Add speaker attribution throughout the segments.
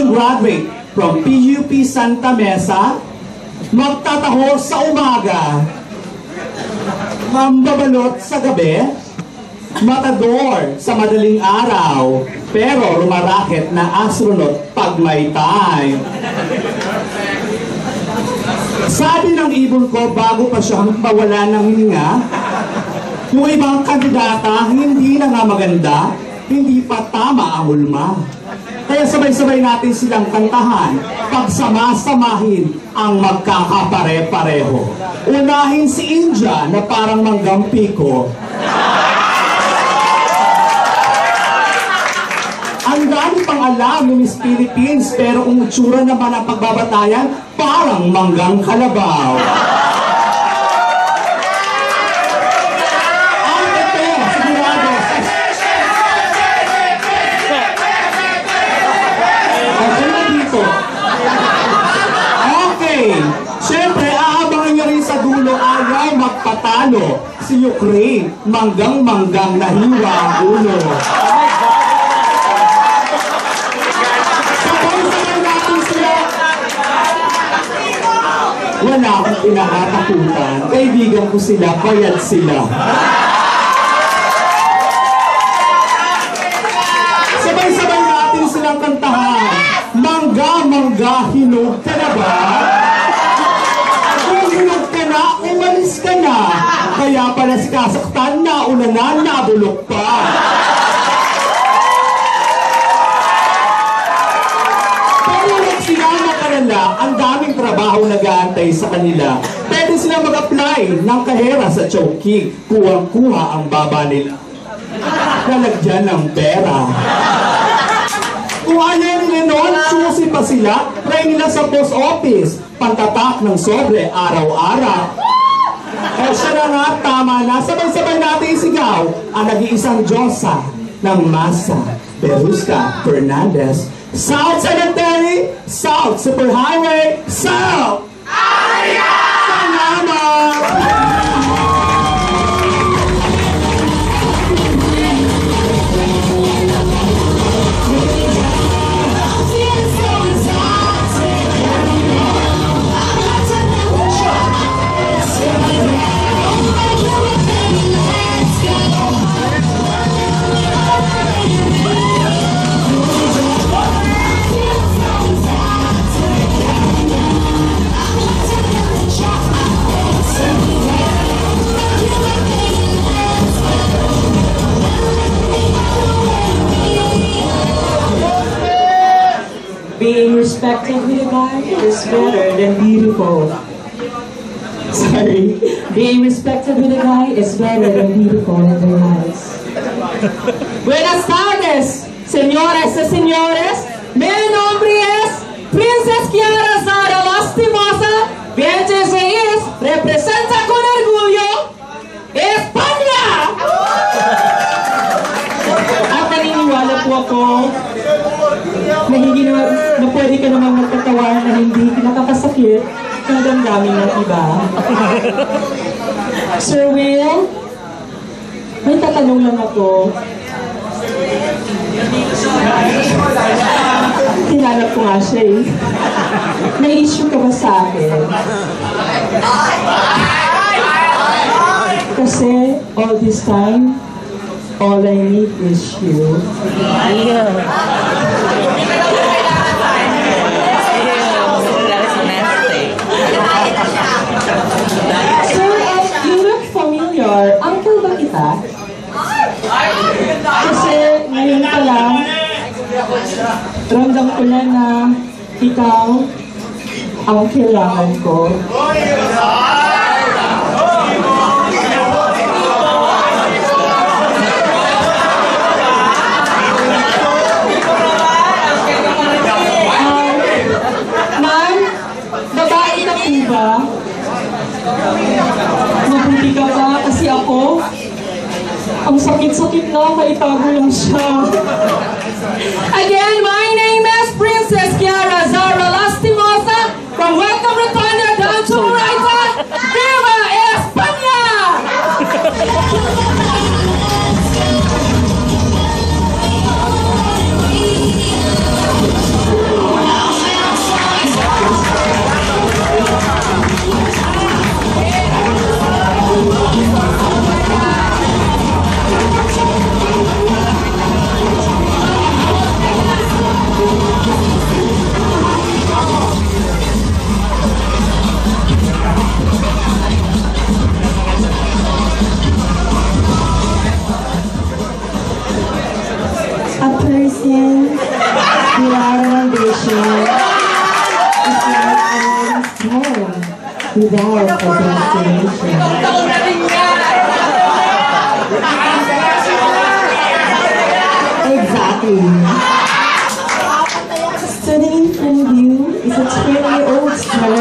Speaker 1: isang graduate from PUP Santa Mesa, magtataho sa umaga, mambabalot sa gabi, matador sa madaling araw, pero rumaraket na astronaut pag may time. Sabi ng ibon ko bago pa siyang mawala ng hininga, yung ibang kandidata hindi na nga maganda, hindi pa tama ang hulma. Kaya sabay-sabay natin silang kantahan, pagsama-samahin ang magkakapare-pareho. Unahin si India na parang manggampi ko. Ang dami pang alam ni Miss Philippines, pero kung itsura naman ang pagbabatayan, parang manggang kalabaw. Siyempre, aabangan nyo rin sa dulo, ayaw magpatalo. Si Ukraine, manggang-manggang nahiwa ang ulo. Sabay-sabay natin sila. Wala akong pinakatakutan. Kaibigan ko sila, bayad sila. Sabay-sabay natin silang kantahan. Mangga-mangga, hinog ka na ba? Umalis ka na, kaya pala si kasaktan na ulanan, nabulok pa. Pero huwag sila makalala, ang daming trabaho nag-aantay sa kanila. Pwede sila mag-apply ng kahera sa Chowking, kuwang-kuha ang baba nila. Lalagyan ng pera. Kung ayaw nila noon, susi pa sila, try nila sa post office, pantatak ng sobre araw-araw. O siya na nga, tama na, sabay-sabay natin isigaw ang nag-iisang Diyosa ng Masa, Berusca Fernandez, South Cemetery, South Superhighway, South! Salamat!
Speaker 2: Being respected with a guy is better than beautiful. Sorry. Being respected with a guy is better than beautiful in their eyes. Buenas tardes, señoras y señores. Mi nombre es Princess Kiara Zara Lastimosa, 26, representa con orgullo España! At naniniwala po ako na hindi na pwede ka naman magkatawa na hindi nakakasakit ng damdamin ng iba. Sir Will, may tatanong lang ako. Tinanap ko nga siya eh. May issue ka ba sa akin? Kasi all this time, all I need is you. Sir, you look familiar. Uncle ba kita? Kasi ngayon pa lang, ramdam ko na na ikaw ang kailangan ko. Ba? Mabuti ka ba? Kasi ako, ang sakit-sakit na, maitago lang siya. Again, my name is Princess Kiara Zara Lastimosa from Welcome Rotunda down to Morita. Viva España! without a destination. Exactly. Standing in front of you is a 20-year-old sir,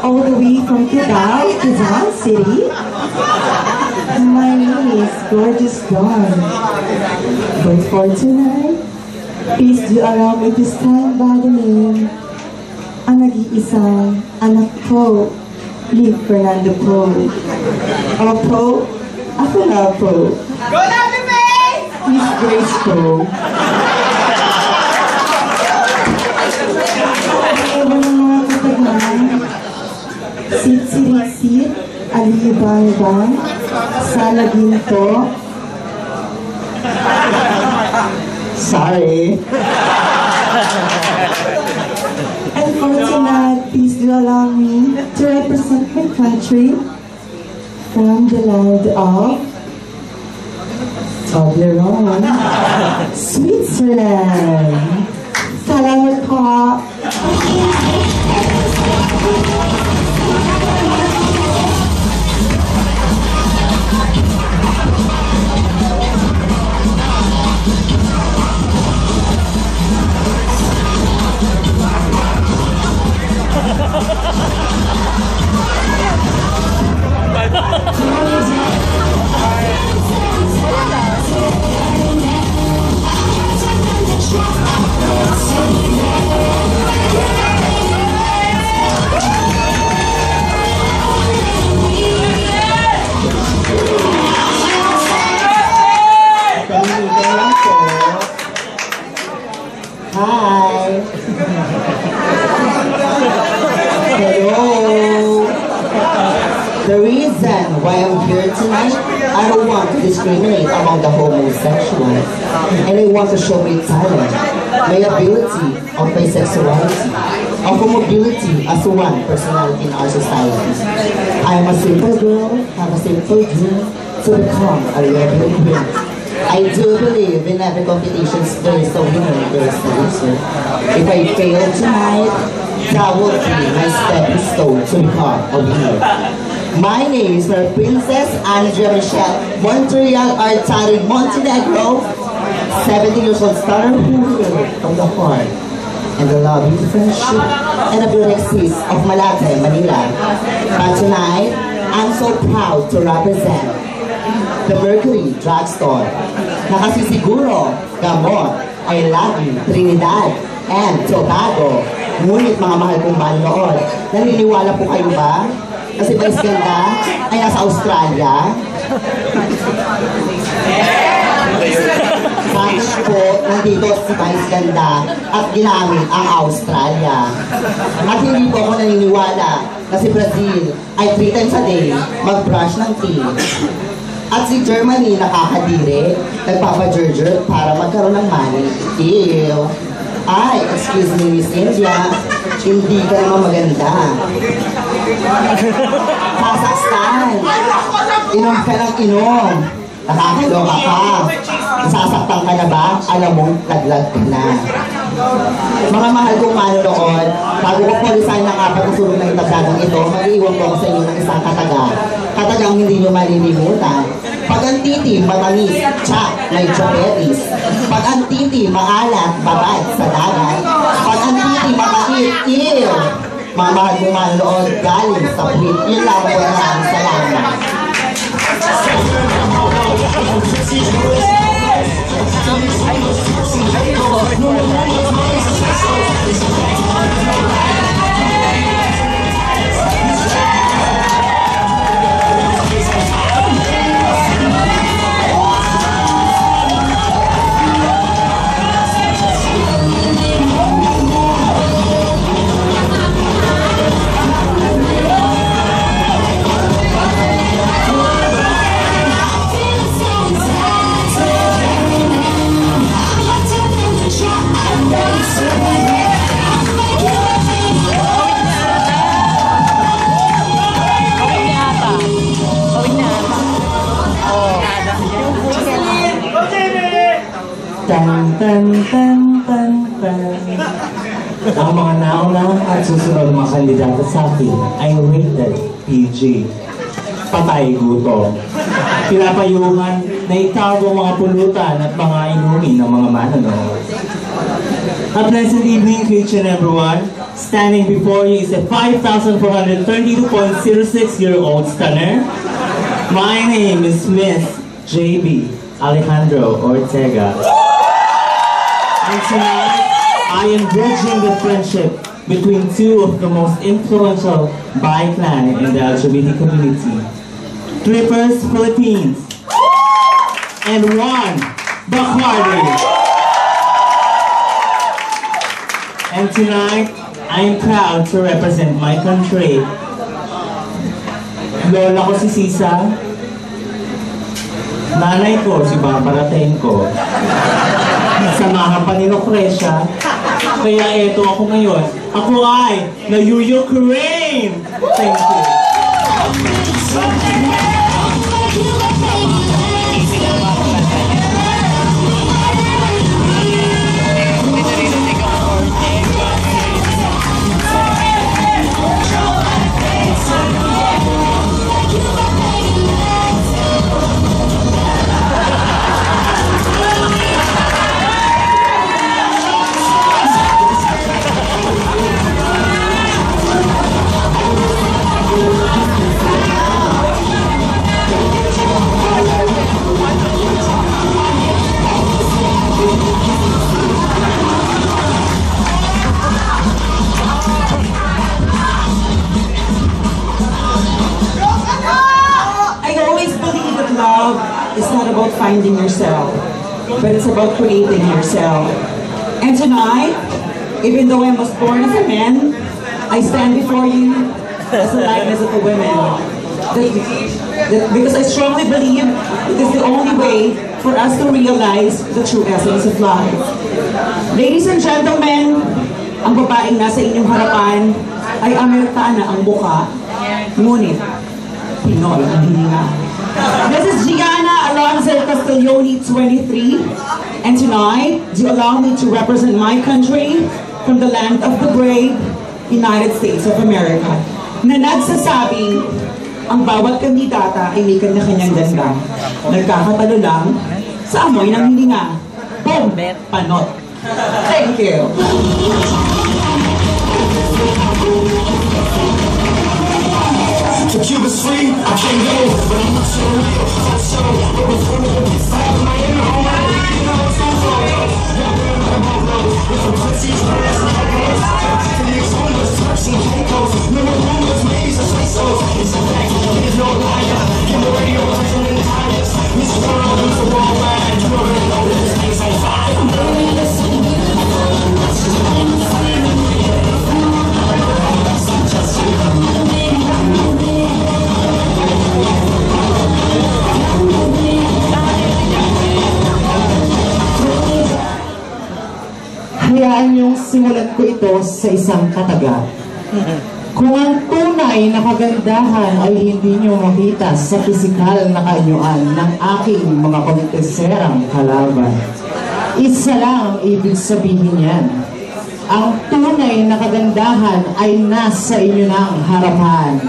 Speaker 2: all the way from Cubao, Quezon City. My name is Gorgeous Dawn. But for tonight, please do allow me to stand by the name ang nag-iisang anak ko, ni Fernando Po. Ang Po, ako na po.
Speaker 3: Go Happy Face!
Speaker 2: Miss Grace Po. Ewan ng mga katagaan, sit-sit-sit, alibang-bang, salaginto. Sorry. And for tonight, please do allow me to represent my country from the land of Toblerone, Switzerland. Salamat po. Hi. Hello. The reason why I'm here tonight, I don't want to discriminate among the homosexuals. And I want to show my talent, my ability of my sexuality, of mobility as one personality in our society. I am a simple girl, have a simple dream to become a rebel queen. I do believe in every competition there is a winner, there is a loser. If I fail tonight, that will be my stepping stone to become a winner. My name is Princess Andrea Michelle Montreal Artari Montenegro, 17 years old starter who from the heart and the love of friendship and the beauty exists of Malate, Manila. But tonight, I'm so proud to represent the Mercury Drugstore. Nakasisiguro, gamot, ay lagi, Trinidad, and Tobago. Ngunit mga mahal kong manood, naniniwala po kayo ba? Kasi Vice Ganda ay nasa Australia. Bakit po nandito si Vice Ganda at ginamit ang Australia? At hindi po ako naniniwala na si Brazil ay 3 times a day mag-brush ng teeth. At si Germany nakakadiri, nagpapajerjer para magkaroon ng money. Ew! Ay, excuse me, Miss India, hindi ka naman maganda. Kazakhstan, inom ka ng inom. Nakakaloka ka. Sasaktan ka na ba? Alam mong taglag ka na. Mga mahal kong manonood, bago ko po resign ng 4 na sulong na itabladang ito, mag-iwan ko sa inyo ng isang katagang. Katagang hindi nyo malilimutan. Pag ang titi, matamis, tsak, may choperis. Pag ang titi, maalat, babad sa dagat. Pag ang titi, matamis, ew. Mga mahal kong manonood, galing sa puwit. Yun lang po, maraming salamat. Tan tan tan tan tan.
Speaker 4: Ang mga nauna at susunod mga kandidato sa akin ay rated PG. Patay gutom. Pinapayungan na itago mga pulutan at mga inumin ng mga manonood. A pleasant evening to each and everyone. Standing before you is a 5,432.06-year-old stunner. My name is Miss JB Alejandro Ortega. And tonight, I am bridging the friendship between two of the most influential bi-clan in the LGBT community. Trippers Philippines and one Bacardi. And tonight, I am proud to represent my country. Lola ko si Sisa. Nanay ko si Babarating ko. Samahan pa ni Lucrecia. Kaya eto ako ngayon. Ako ay na-Ukraine! Thank you.
Speaker 3: It's not about finding yourself, but it's about creating yourself. And tonight, even though I was born as a man, I stand before you as a likeness of a woman. Because I strongly believe it is the only way for us to realize the true essence of life. Ladies and gentlemen, ang babaeng nasa inyong harapan ay Amerikana ang mukha, ngunit Pinoy ang hininga. This is Gianna Alonzo Castiglione, 23, and tonight, do you allow me to represent my country from the land of the brave, United States of America, na nagsasabing ang bawat kandidata ay may kanya-kanyang ganda. Nagkakatalo lang sa amoy ng hininga. Boom! Panot! Thank you!
Speaker 5: To Cuba's free, I can't go, but I'm not so real, I'm so but we're full of the style of my inner home, I really know it's too far. Yeah, I'm on road, with some pussies, birds, and echoes. To the exponents, Turks and Caicos, no more rumors, maybes, or say-sos. It's a fact, there's no liar, give the radio version in the highest. This world is a worldwide, you already know that this thing's on fire. I'm burning this city, that's just what I'm saying.
Speaker 4: Hayaan niyong simulan ko ito sa isang kataga. Kung ang tunay na kagandahan ay hindi niyo makita sa pisikal na kaanyuan ng aking mga konteserang kalaban, isa lang ang ibig sabihin yan. Ang tunay na kagandahan ay nasa inyo ng harapan.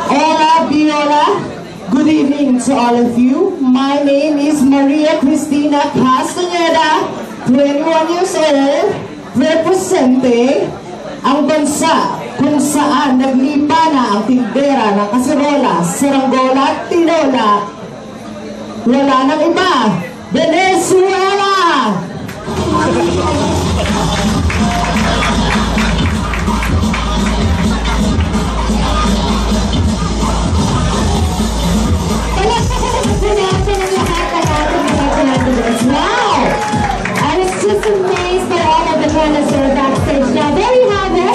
Speaker 4: Hola, Viola! Good evening to all of you. My name is Maria Cristina Castaneda, 21 years old, representing ang bansa kung saan naglipa na ang tindera ng kasirola, saranggola at tinola. Wala nang iba, Venezuela!